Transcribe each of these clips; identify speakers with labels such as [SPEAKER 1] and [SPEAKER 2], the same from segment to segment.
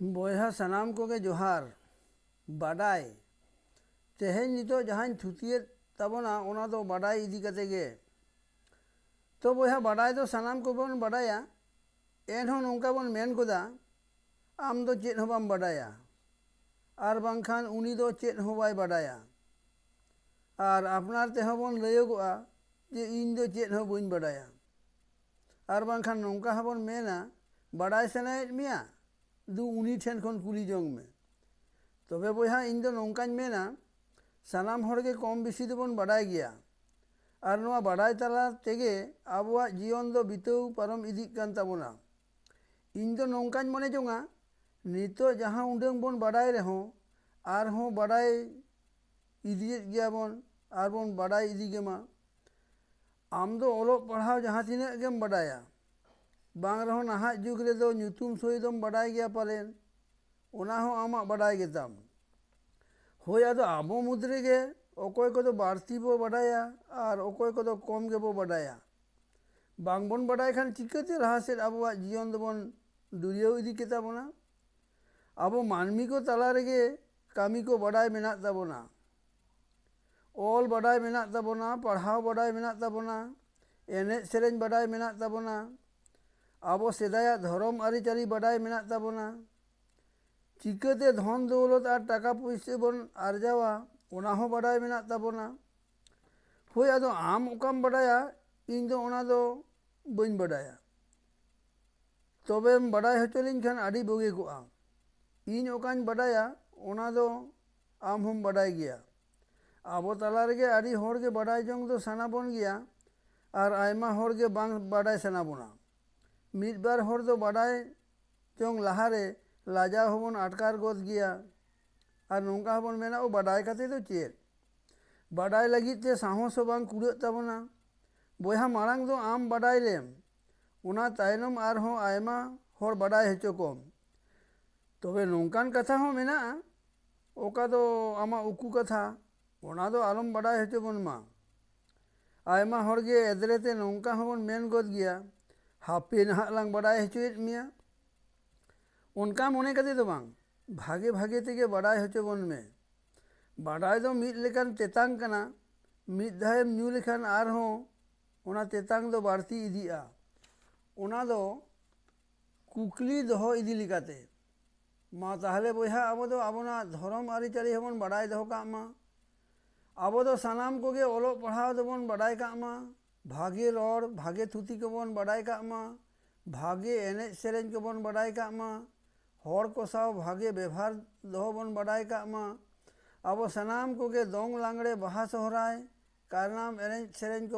[SPEAKER 1] बॉयहा सानाम कोगे जोहार बाडाय तेहेन नितो जहां थुतियेद ताबोना ओना दो बाडाय इदी कते गे। तो बॉयहा बाडाय दो सानाम को बोन बाडाया एनहों नोंका बोन मेन कोदा आम दो चेद हों बाम बाडाया आर बांखान उनी दो चेद हों बाय बाडाया आर आपनार तेहों बोन लयोगोआ जे इन दो चेद हों बइन बाडाया आर बांखान नोंका हबोन मेना बाडाय सनायेद मिया दु उनी ठेन खन कुली जोंग में। तबे बॉयहा इन दो नोंकान मेना सानाम होड़गे कम बेसी दोबोन बाडाय गिया आर नोआ बाडाय तला तेगे आबोआ जीवन दो बिताव पारम इदिग कान ताबोना। इन दो नोंकान मने जोंगा नितो जहां उंडंग बोन बाडाय रेहों आर हों बाडाय इदियेद गिया बोन आर बोन बाडाय इदी गेमा आम दो ओलोग पढ़ाव जहां तिनाक गेम बाडाया बांग रहो नाहा जुग रे दो ᱧᱩᱛᱩᱢ सहिदम बाडाय गया पालेन ओना हो आमा बाडाय गेताम होय आदो आबो मुद्रे गे ओकोय को दो बाड़ती बो बाडाया आर ओकोय को दो कम गे बो बाडाया बांग बोन बाडाय खान चिकाते रहा से आबोआ जीवन दोबोन दुरियाव इदी केता बोना। आबो मानमी को तला रेगे कामी को बाडाय मेना ताबोना ओल बाडाय मेना ताबोना पढ़ाव बाडाय मेना ताबोना एनेज सेरेंज बाडाय मेना ताबोना आबो सेदाया धर्म आरिचारी बाडाय मेना ताबोना चिकाते धन दौलत आर टाका पैसे बोन आरजावा ओना हो बाडाय मेना ताबोना। होय आदो आम ओकाम बाडाया इन दो ओना दो बइन बाडाया तबेम बाडाय होचोलिन खान आडी बोगे कोआ इन ओकान बाडाया ओना दो आम हम बाडाय गिया आबो तला रेगे आडी होड़गे बाडाय जोंग दो साना बोन गिया आर आयमा होड़गे बांग बाडाय साना बोना। मिद बार होड़ दो बाडाय जोंग लाहारे लाजा होबोन आटकार गोद गिया आर नोंका होबोन मेना ओ बाडाय काते दो चेद बाडाय लगित ते साहस बांग कुड़ाग ताबोना बॉयहा मारांग दो आम बाडाय लेम ओना तायनम आर हों आयमा होड़ बाडाय हेचो कोम। तबे नोंकान कथा हों मेना ओका दो आमा उकू कथा ओना दो आलम बाडाय हेचो बोन मा आयमा होड़गे एदरेते नोंका होबोन मेन गोद गिया हापे नाहा लांग बाडाय हेचोएद मिया उनका मने कते दो बांग भागे भागे तेगे बाडाय हेचो बोन में बाडाय दो मिद लेकान तेतांग कना मिद धायम न्यू लेखान आर हों ओना तेतांग दो बाड़ती इदिया ओना दो कुकली दोहो इदी लिकाते मा ताहले बॉयहा आबो दो आबोना धर्म आरिचारी हबोन बाडाय दोहो काग मा आबो दो सानाम कोगे ओलोग पढ़ाव दोबोन बाडाय काग मा भागे रड़ भागे थुती कोबोन बाडाय काग मा भागे एनेज सेरेंज कोबोन बाडाय काग मा हर को साव भागे व्यवहार दोहो बोन बाडाय काग मा आबो सानाम कोगे दोंग लांगड़े बाहा सोहराय कारनाम एनेज सेरेंज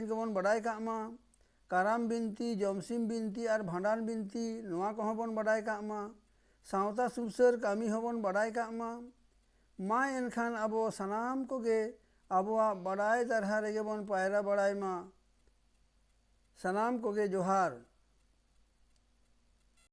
[SPEAKER 1] कोबोन बाडाय काग मा काराम बिनती जमसिम बिनती आर भांडान बिनती नोआ को होबोन बाडाय काग मा सावता सुसर कामी होबोन बाडाय काग मा एनखान आबो सानाम कोगे आबोआ बाडाय दारहा रेगे बोन पायरा बाडाय मा सानाम कोगे जोहार।